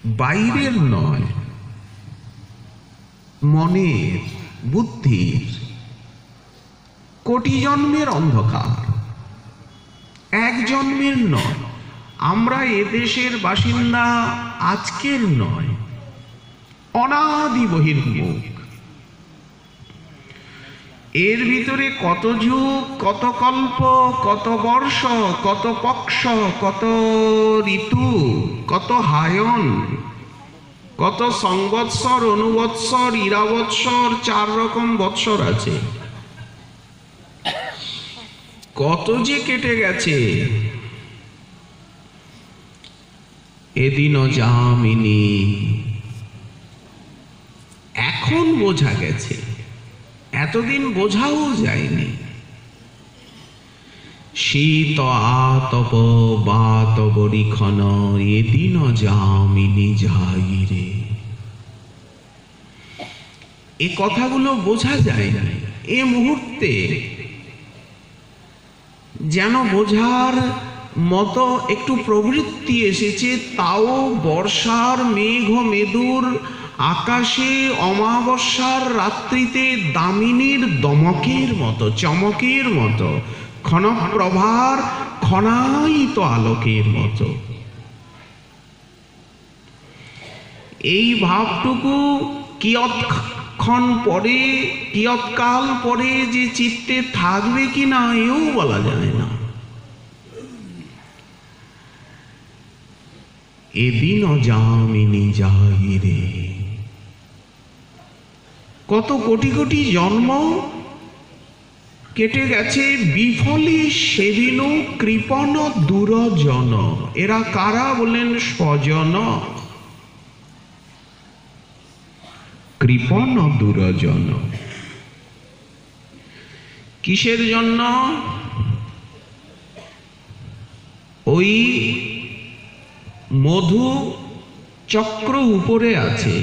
বাইরের নয়, মনের, বুদ্ধির কোটি জন্মের অন্ধকার, এক জন্মের নয়। আমরা এদেশের বাসিন্দা আজকের নয়, অনাদি বহির্মুখ। এর ভিতরে কত যুগ, কত কল্প, কত বর্ষ, কত পক্ষ, কত ঋতু, কত হায়ন, কত সংবৎসর, অনুবৎসর, ইরাবৎসর, 4 রকম বৎসর আছে। কত যে কেটে গেছে। এদিনও যামিনী, এখন বোঝা গেছে, এতদিন বোঝাও যায়নি। শীত আতপ বাতব রিখন, এদিন যামিনী যাই রে। এ কথাগুলো বোঝা যায় না। এ মুহূর্তে যেন বোঝার মতো একটু প্রবৃত্তি এসেছে, তাও বর্ষার মেঘ মেদুর আকাশে অমাবস্যার রাত্রিতে দামিনীর দমকের মতো, চমকের মতো, ক্ষণপ্রভার ক্ষণায়িত আলোকের মতো। এই ভাবটুকু কিয়ৎক্ষণ পরে, কিয়ৎকাল পরে যে চিত্তে থাকবে কি না এও বলা যায় না। এদিনও যামিনী যাই রে। কত কোটি কোটি জন্ম কেটে গেছে বিফলে, সেদিনও কৃপণ দুরজন। এরা কারা বলেন? স্বজন। কৃপণ দুরজন কিসের জন্য? ওই মধু চক্র উপরে আছে,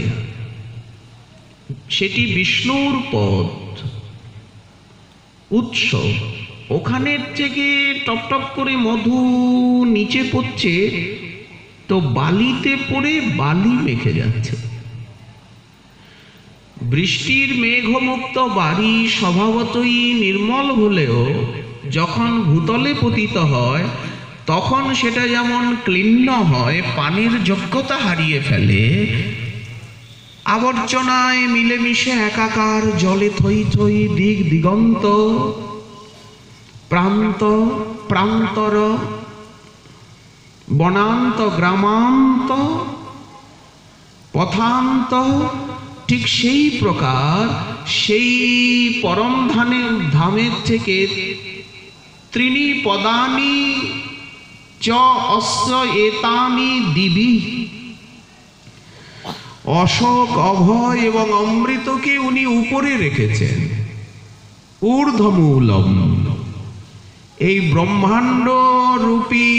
সেটি বিষ্ণুর পদ, উৎস। ওখানের থেকে টপ টপ করে মধু নিচে পড়ছে, তো বালিতে পড়ে বালি মেখে যাচ্ছে। বৃষ্টির মেঘমুক্ত বাড়ি স্বভাবতই নির্মল হলেও যখন ভূতলে পতিত হয় তখন সেটা যেমন ক্লিন্ন হয়, পানির যোগ্যতা হারিয়ে ফেলে, আবর্জনায় মিলেমিশে একাকার, জলে থই থই, দিক দিগন্ত, প্রান্ত প্রান্তর, বনান্ত গ্রামান্ত, পথান্ত, ঠিক সেই প্রকার সেই পরম ধামের থেকে ত্রিণী পদানি চ অস্য এতানি দিবি, অশোক, অভয় এবং অমৃতকে উনি উপরে রেখেছেন। ঊর্ধ্বমূলম, এই ব্রহ্মাণ্ড রূপী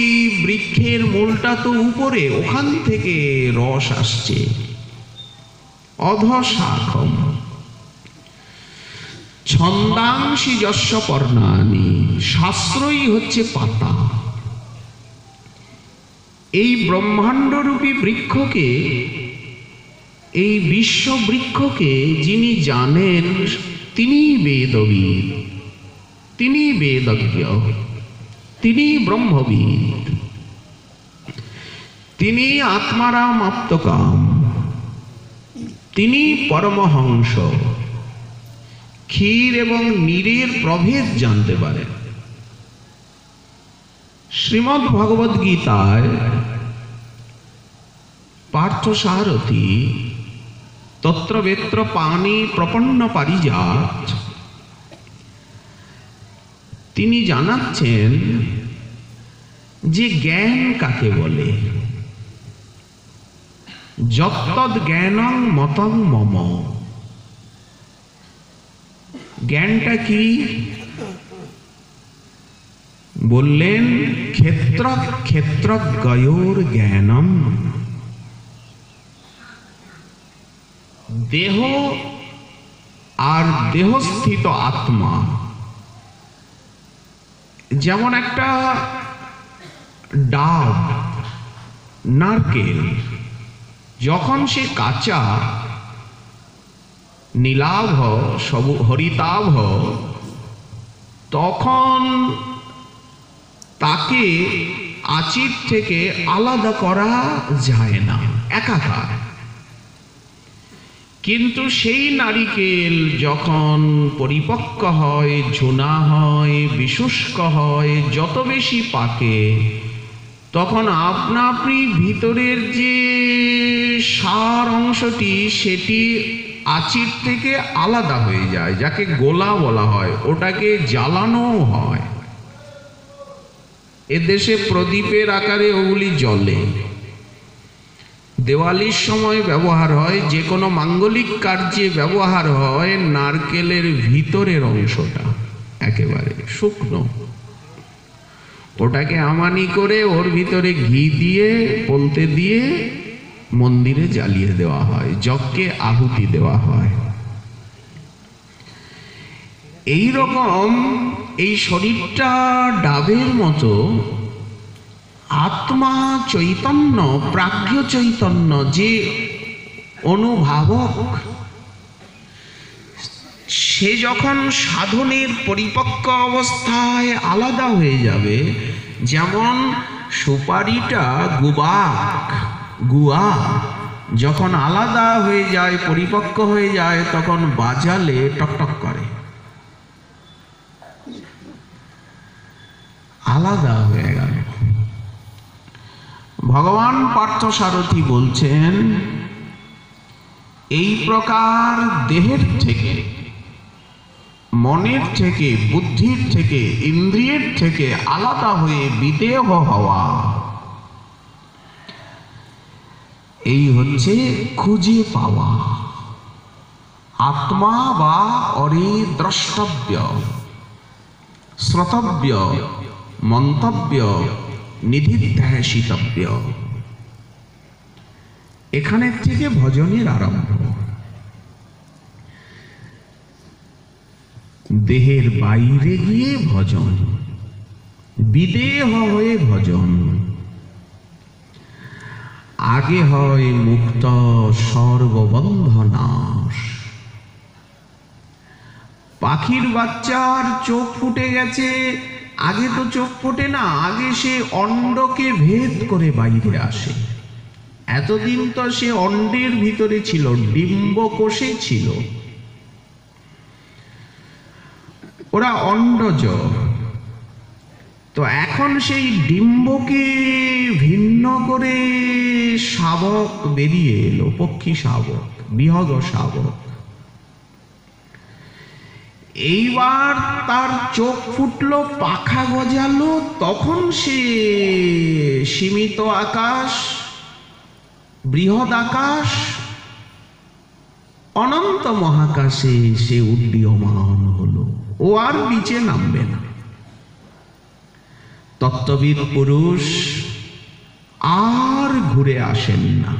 বৃক্ষের মূলটা তো উপরে, ওখান থেকে রস আসছে। অধঃশাখম ছন্দাংশি যস্য পর্ণানি, শাস্ত্রই হচ্ছে পাতা। এই ব্রহ্মাণ্ডরূপী বৃক্ষকে, এই বিশ্ব বৃক্ষকে যিনি জানেন তিনি বেদবিদ, তিনি বেদজ্ঞ, তিনি ব্রহ্মবিদ, তিনি আত্মারাম আপ্তকাম, তিনি পরমহংস। ক্ষীর এবং নীরের প্রভেদ জানতে পারেন। শ্রীমদ্ ভগবদ গীতায় পার্থসারথী তত্র বেত্র পানি প্রপন্ন পারিজাত, তিনি জানাচ্ছেন যে জ্ঞান কাকে বলে। যত্তদ জ্ঞানং মতং মম, জ্ঞানটা কি? বললেন ক্ষেত্র ক্ষেত্রজ্ঞয়োর জ্ঞানম, দেহ আর দেহস্থিত আত্মা। যেমন একটা ডাব, নারকেল যখন সে কাঁচা নীলাভ হরিতাভ, তখন তাকে আচির থেকে আলাদা করা যায় না, একাকার। কিন্তু সেই নারিকেল যখন পরিপক্ক হয়, ঝুনা হয়, বিশুষ্ক হয়, যত বেশি পাকে, তখন আপনা আপনি ভিতরের যে সার অংশটি সেটি আচির থেকে আলাদা হয়ে যায়, যাকে গোলা বলা হয়। ওটাকে জ্বালানো হয়। এদেশে প্রদীপের আকারে ওগুলি জ্বলে, দেওয়ালির সময় ব্যবহার হয়, যে কোনো মাঙ্গলিক কার্যে ব্যবহার হয়। নারকেলের ভিতরের অংশটা একেবারে শুকনো, ওটাকে আমানি করে ওর ভিতরে ঘি দিয়ে পলতে দিয়ে মন্দিরে জ্বালিয়ে দেওয়া হয়, যজ্ঞে আহুতি দেওয়া হয়। এই রকম এই শরীরটা ডাবের মতো, আত্মা চৈতন্য, প্রাজ্ঞ চৈতন্য যে অনুভাবক, সে যখন সাধনের পরিপক্ক অবস্থায় আলাদা হয়ে যাবে, যেমন সুপারিটা গুয়া যখন আলাদা হয়ে যায়, পরিপক্ক হয়ে যায়, তখন বাজালে টকটক করে, আলাদা হয়ে গেল। ভগবান পার্থসারথী বলছেন, এই প্রকার দেহের থেকে, মনের থেকে, বুদ্ধির থেকে, ইন্দ্রিয়ের থেকে আলাদা হয়ে বিদেহ হওয়া, এই হচ্ছে খুঁজে পাওয়া। আত্মা বা অরে দ্রষ্টব্য, শ্রোতব্য, মন্তব্য, নিধিধ্যাসিতব্য। এখানের থেকে ভজনের আরম্ভ। দেহের বাইরে গিয়ে ভজন, বিদেহ হয়ে ভজন। আগে হয় মুক্ত সর্ববন্ধনাশ। পাখির বাচ্চার চোখ ফুটে গেছে, আগে তো চোখ ফোটে না, আগে সে অন্ডকে ভেদ করে বাইরে আসে। এতদিন তো সে অন্ডের ভিতরে ছিল, ডিম্বকোষে ছিল, ওরা অন্ডজ। তো এখন সেই ডিম্বকে ভিন্ন করে শাবক বেরিয়ে এলো, পক্ষী শাবক, বৃহৎ শাবক। এইবার তার চোখ ফুটলো, পাখা গজালো, তখন সে সীমিত আকাশ, বৃহৎ আকাশ, অনন্ত মহাকাশে সে উড্ডীয়মান হলো। ও আর নিচে নামবে না। তত্ত্ববিদ পুরুষ আর ঘুরে আসেন না,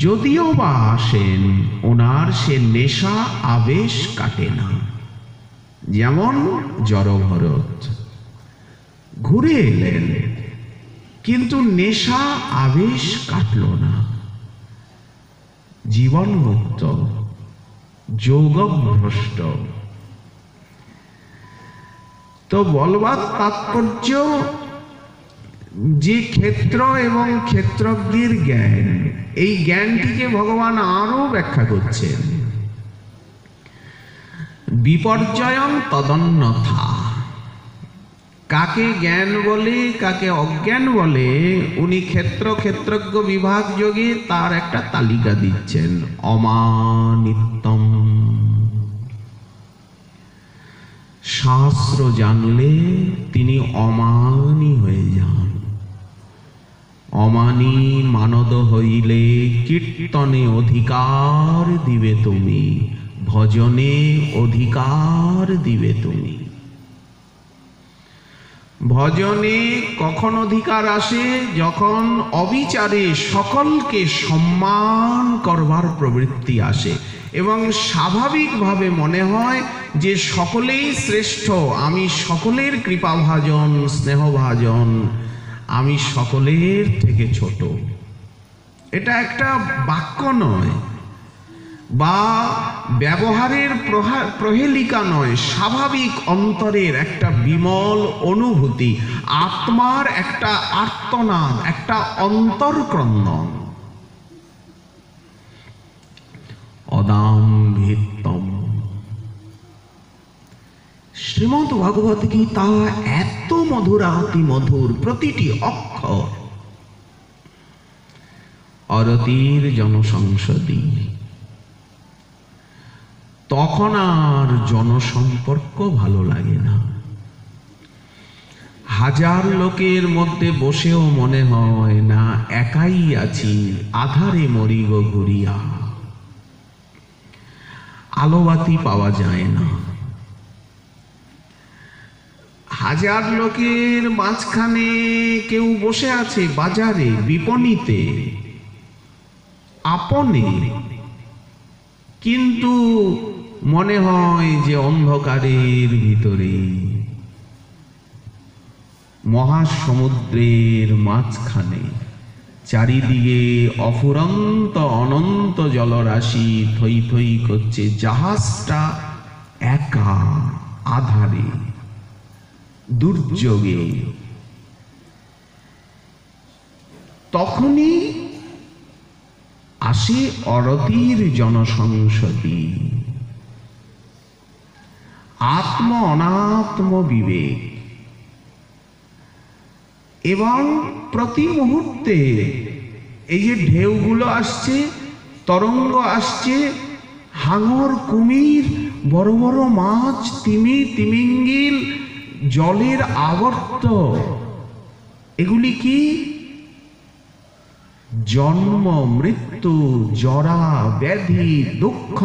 যদিও বা আসেন, ওনার সে নেশা আবেশ কাটে না। যেমন জড়ভরত ঘুরে এলেন, কিন্তু নেশা আবেশ কাটল না, জীবন মুক্ত, যোগভ্রষ্ট। তো বলবার তাৎপর্য, যে ক্ষেত্র এবং ক্ষেত্রজ্ঞের জ্ঞান, এই জ্ঞানটিকে ভগবান আরো ব্যাখ্যা করছেন। বিপর্যয়ং তদন্যথা। কাকে জ্ঞান বলে, কাকে অজ্ঞান বলে, উনি ক্ষেত্র ক্ষেত্রজ্ঞ বিভাগ যোগে তার একটা তালিকা দিচ্ছেন। অমানিত্যম, শাস্ত্র জানলে তিনি অমানি হয়ে যান। অমানি মানদ হইলে কীর্তনে অধিকার দিবে তুমি, ভজনে অধিকার দিবে তুমি। ভজনে কখন অধিকার আসে? যখন অবিচারে সকলকে সম্মান করবার প্রবৃত্তি আসে এবং স্বাভাবিকভাবে মনে হয় যে সকলেই শ্রেষ্ঠ, আমি সকলের কৃপাভাজন, স্নেহভাজন, আমি সকলের থেকে ছোট। এটা একটা বাক্য নয় বা ব্যবহারের প্রহেলিকা নয়, স্বাভাবিক অন্তরের একটা বিমল অনুভূতি, আত্মার একটা আর্তনাদ, একটা অন্তর্ক্রন্দন। অদাম্ভিত্তম। শ্রীমদ্ ভগবত গীতা এত মধুরাতি মধুর, প্রতিটি অক্ষর। অরতির জনসংসদী। তখন আর জনসম্পর্ক ভালো লাগে না। হাজার লোকের মধ্যে বসেও মনে হয় না একাই আছি, আধারে মরিগ ঘুরিয়া। আলোবাতি পাওয়া যায় না। হাজার লোকের মাঝখানে কেউ বসে আছে বাজারে, বিপণীতে, আপনে, কিন্তু মনে হয় যে অন্ধকারের ভিতরে, মহাসমুদ্রের মাঝখানে, চারিদিকে অফুরন্ত অনন্ত জলরাশি থই থই করছে, জাহাজটা একা, আধারে, দুর্যোগে। তখনই আসে অরতির জনসংসদী, আত্ম অনাত্ম বিবেক। এবং প্রতি মুহূর্তে এই যে ঢেউগুলো আসছে, তরঙ্গ আসছে, হাঙর, কুমির, বড় বড় মাছ, তিমি, তিমিঙ্গিল, জলের আবর্ত, এগুলি কি? জন্ম, মৃত্যু, জরা, ব্যাধি, দুঃখ,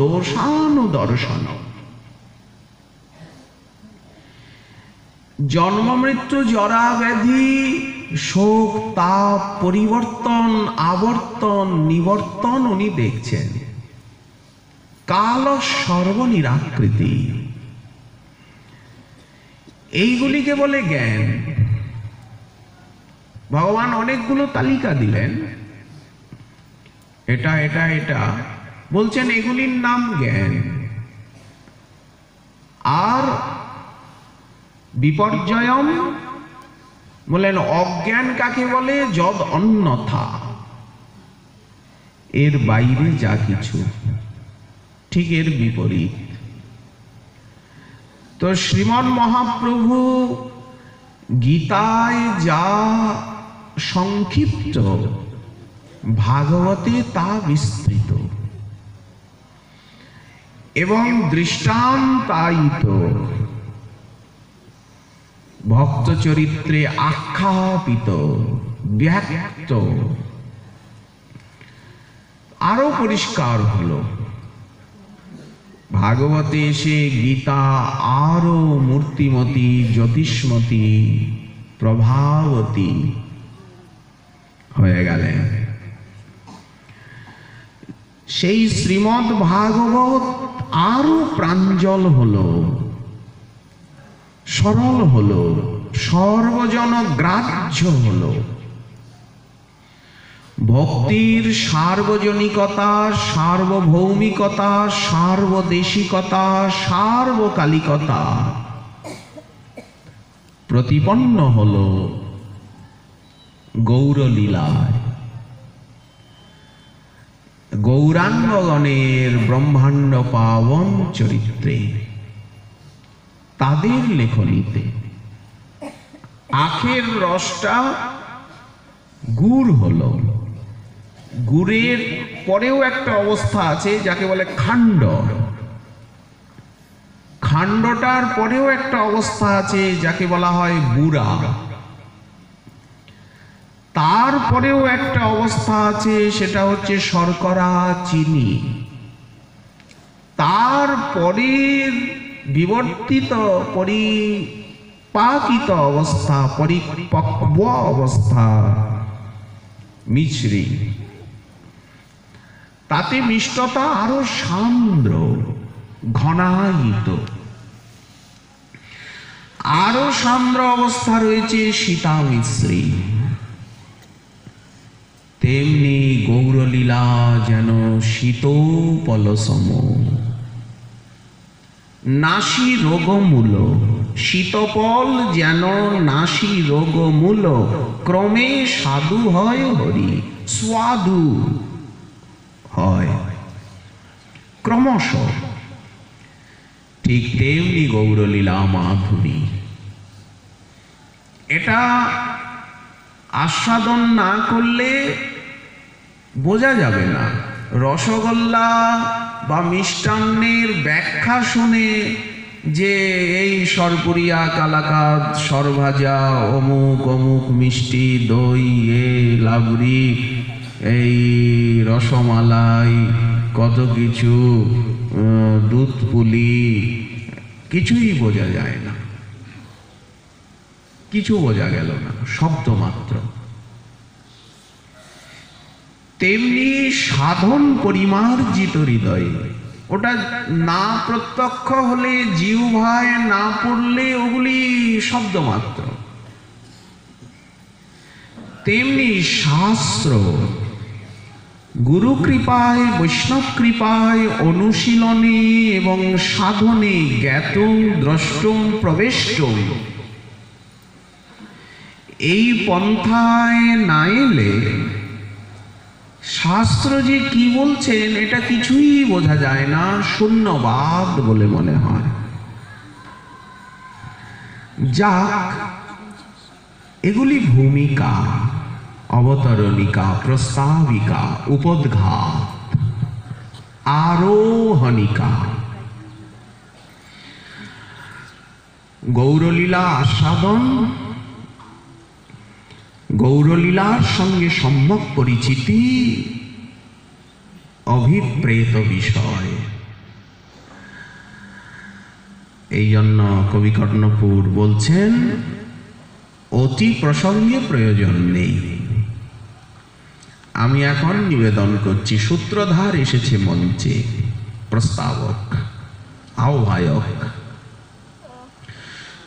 দোষানুদর্শন। জন্ম, মৃত্যু, জরা, ব্যাধি, শোক, তাপ, পরিবর্তন, আবর্তন, নিবর্তন উনি দেখছেন। কাল সর্বনিরাকৃতি, এইগুলিকে বলে জ্ঞান। ভগবান অনেকগুলো তালিকা দিলেন, এটা এটা এটা, বলছেন এগুলির নাম জ্ঞান। আর বিপর্যয়ম বলেন অজ্ঞান কাকে বলে? যদ অন্যথা, এর বাইরে যা কিছু, ঠিক এর বিপরীত। তো শ্রীমন মহাপ্রভু গীতায় যা সংক্ষিপ্ত, ভাগবতে তা বিস্তৃত এবং দৃষ্টান্তায়িত, ভক্ত চরিত্রে আখ্যাপিত, ব্যক্ত, আরো পরিষ্কার হলো। ভাগবতে এসে গীতা আরো মূর্তিমতী, জ্যোতিষ্মতী, প্রভাবতী হয়ে গেলেন। সেই শ্রীমদ্ ভাগবত আরো প্রাঞ্জল হলো, সরল হলো, সর্বজন গ্রাহ্য হলো। ভক্তির সার্বজনিকতা, সার্বভৌমিকতা, সার্বদেশিকতা, সার্বকালিকতা প্রতিপন্ন হলো গৌরলীলায়। গৌরাঙ্গগণের ব্রহ্মাণ্ড পাবন চরিত্রে, তাদের লেখনীতে। আখের রসটা গুড় হলো, গুড়ের পরেও একটা অবস্থা আছে যাকে বলে খান্ড, খান্ডটার পরেও একটা অবস্থা আছে যাকে বলা হয় বুড়া, তারপরেও একটা অবস্থা আছে সেটা হচ্ছে শর্করা, চিনি, তারপরের বিবর্তিত পরিপাকিত অবস্থা, পরিপক্ব অবস্থা মিছরি। তাতে মিষ্টতা আরো সান্দ্র, ঘনায়িত। আরো সান্দ্র অবস্থা রয়েছে সীতা মিশ্রি। তেমনি গৌরলীলা যেন শীতোপলসম। নাসি রোগমূল, শীতপল যেন নাসি রোগমূল, ক্রমে সাধু হয় হরি, স্বাদু হয় ক্রমশ। ঠিক তেমনি গৌরলীলা মাধুরী, এটা আস্বাদন না করলে বোঝা যাবে না। রসগোল্লা বা মিষ্টান্নের ব্যাখ্যা শুনে যে এই সরপুরিয়া, কালাকাঁদ, সরভাজা, অমুক অমুক মিষ্টি, দই, লাবড়ি, এই রসমালাই, কত কিছু, দুধ পুলি, কিছুই বোঝা যায় না, কিছু বোঝা গেল না, শব্দ মাত্র। তেমনি সাধন পরিমার্জিত হৃদয়, ওটা না প্রত্যক্ষ হলে, জিহ্বায় না পড়লে ওগুলি শব্দ মাত্র। তেমনি শাস্ত্র গুরু কৃপায়, বৈষ্ণব কৃপায়, অনুশীলনে এবং সাধনে জ্ঞাতং দ্রষ্টং প্রবেষ্টং, এই পন্থায় না এলে শাস্ত্র যে কি বলছেন এটা কিছুই বোঝা যায় না, শূন্যবাদ বলে মনে হয়। যাক, এগুলি ভূমিকা, অবতরণিকা, প্রস্তাবিকা, উপোদ্ঘাত, আরোহণিকা। গৌরলীলা আস্বাদন, গৌরলীলার সঙ্গে সম্যক পরিচিতি অভিপ্রেত বিষয়। এই জন্য কবি কর্ণপুর বলছেন অতি প্রসঙ্গে প্রয়োজন নেই। আমি এখন নিবেদন করছি, সূত্রধার এসেছে মঞ্চে, প্রস্তাবক, আহ্বায়ক।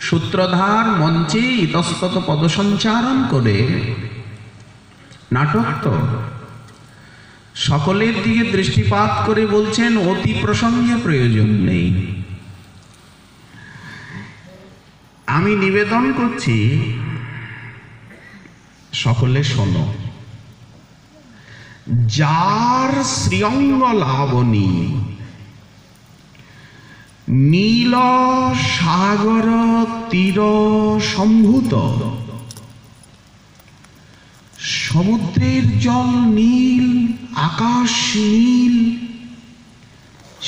সূত্রধার মঞ্চে ইতস্তত পদসঞ্চারণ করে নাটক তো সকলের দিকে দৃষ্টিপাত করে বলছেন অতি প্রসঙ্গে প্রয়োজন নেই। আমি নিবেদন করছি সকলে শোনো। যার শ্রীঅঙ্গ লাবণী নীল সাগর তীর সম্ভূত, সমুদ্রের জল নীল, আকাশ নীল,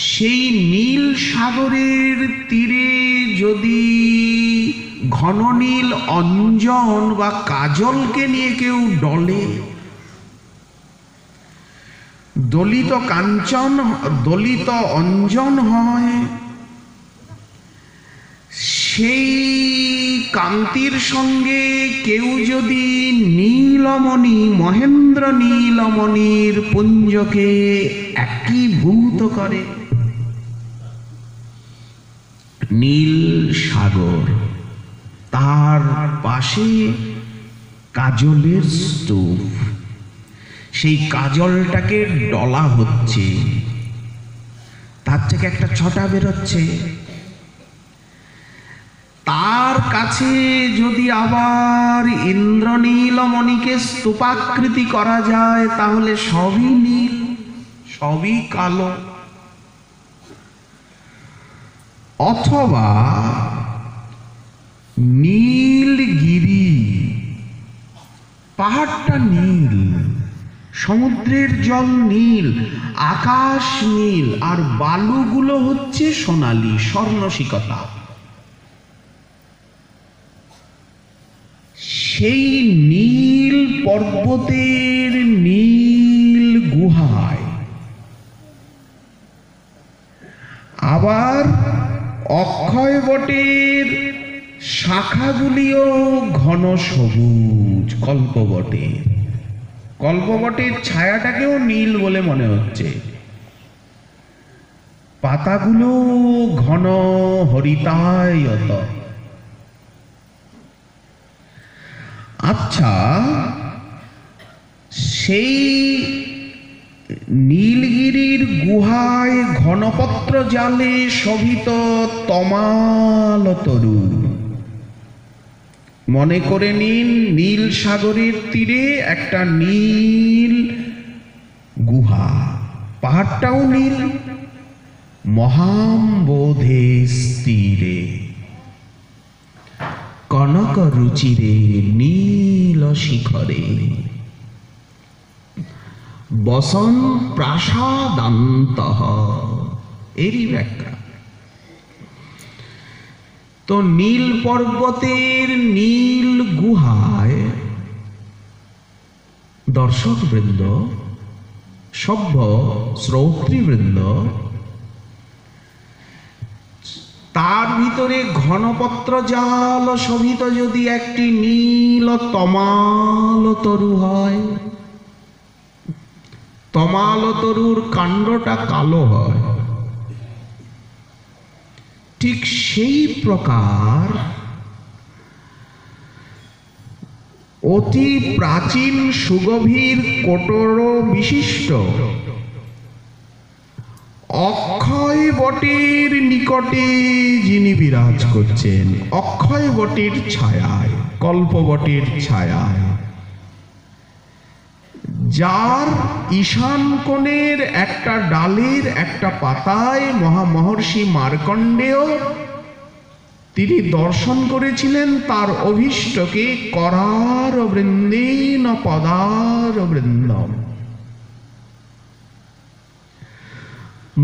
সেই নীল সাগরের তীরে যদি ঘন নীল অঞ্জন বা কাজলকে নিয়ে কেউ ডলে, দলিত কাঞ্চন, দলিত অঞ্জন হয়, সেই কান্তির সঙ্গে কেউ যদি নীলমণি, মহেন্দ্র নীলমণির পুঞ্জকে একীভূত করে, নীল সাগর, তার পাশে কাজলের স্তূপ, সেই কাজলটাকে ডলা হচ্ছে, তার থেকে একটা ছটা বেরোচ্ছে, তার কাছে যদি আবার ইন্দ্রনীলমণিকে স্তূপাকৃতি করা যায়, তাহলে সবই নীল, সবই কালো। অথবা নীলগিরি, পাহাড়টা নীল, সমুদ্রের জল নীল, আকাশ নীল, আর বালুগুলো হচ্ছে সোনালী, স্বর্ণশিকতা। সেই নীল পর্বতের নীল গুহায় আবার অক্ষয় বটের শাখাগুলিও ঘন সবুজ, কল্পবটের, কল্পবটের ছায়াটাকেও নীল বলে মনে হচ্ছে, পাতাগুলো ঘন হরিতায়ত। আচ্ছা, সেই নীলগিরির গুহায় ঘনপত্র জালে শোভিত তমাল তরু। মনে করে নিন নীল সাগরের তীরে একটা নীল গুহা, পাহাড়টাও নীল, মহাম্বোধে স্থিরে কনক রুচিরে নীল শিখরে বসন প্রাসাদান্তঃ। এরই ব্যাখ্যা। তো নীল পর্বতের নীল গুহায় দর্শক বৃন্দ, সভ্য শ্রোতৃবৃন্দ, তার ভিতরে ঘনপত্র জাল শোভিত যদি একটি নীল তমাল তরু হয়, তমাল তরুর কাণ্ডটা কালো হয়, ঠিক সেই প্রকার অতি প্রাচীন সুগভীর কোটর বিশিষ্ট অক্ষয় বটের নিকটে যিনি বিরাজ করছেন, অক্ষয় বটের ছায়ায়, কল্পবটের ছায়ায়, যার ঈশান কোণের একটা ডালের একটা পাতায় মহামহর্ষি মার্কণ্ডেয় তিনি দর্শন করেছিলেন তার অভীষ্টকে করার বৃন্দেন পদার বৃন্দম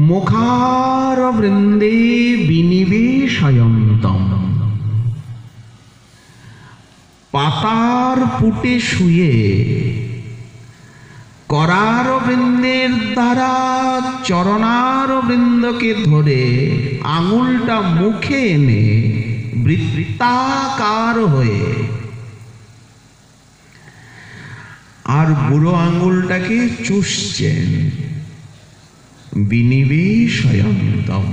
মুখার বৃন্দে বিনিবেশয়ন্তম। পাতার পুটে শুয়ে করার বৃন্দের দ্বারা চরণার বৃন্দকে ধরে আঙুলটা মুখে এনে বৃত্তাকার হয়ে আর বুড়ো আঙুলটাকে চুষছেন। বিনিবেশয়ন্তম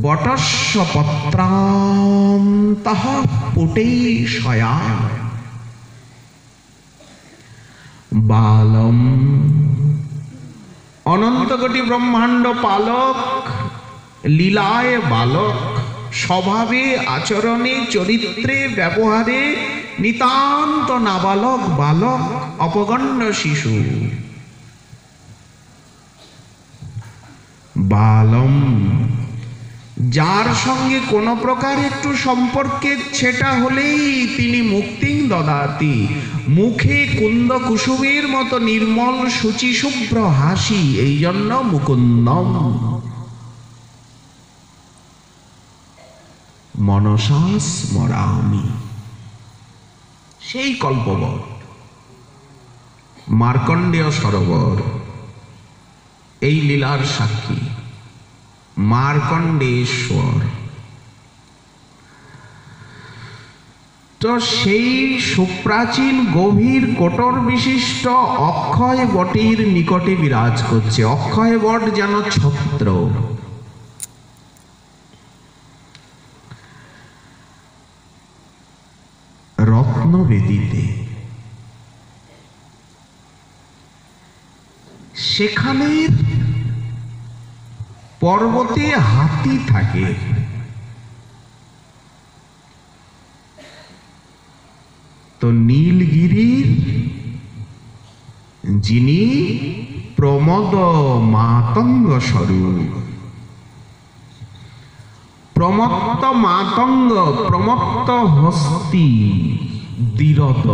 বটস্য পত্রান্তঃ পুটেশয়া বালম। অনন্তকোটি ব্রহ্মাণ্ড পালক, লীলায় বালক, স্বভাবে আচরণে চরিত্রে ব্যবহারে নিতান্ত নাবালক বালক, অপগণ্য শিশু। বালম, যার সঙ্গে কোনো প্রকার একটু সম্পর্কের ছেটা হলেই তিনি মুক্তিং দদাতি, মুখে কুন্দ কুসুমের মতো নির্মল শুচি শুভ্র হাসি, এই জন্য মুকুন্দম। মনসা স্মরামি, সেই কল্পবট মার্কণ্ডেয় সরোবর এই লীলার সাক্ষী মার্কণ্ডেশ্বর। তো সেই সুপ্রাচীন গভীর কোটর বিশিষ্ট অক্ষয় বটের নিকটে বিরাজ করছে। অক্ষয় বট যেন ছত্র, রত্নবেদিতে, সেখানে পর্বতে হাতি থাকে। তো নীলগিরির যিনি প্রমদ মাতঙ্গ স্বরূপ, প্রমত্ত মাতঙ্গ, প্রমত্ত হস্তি, দীরত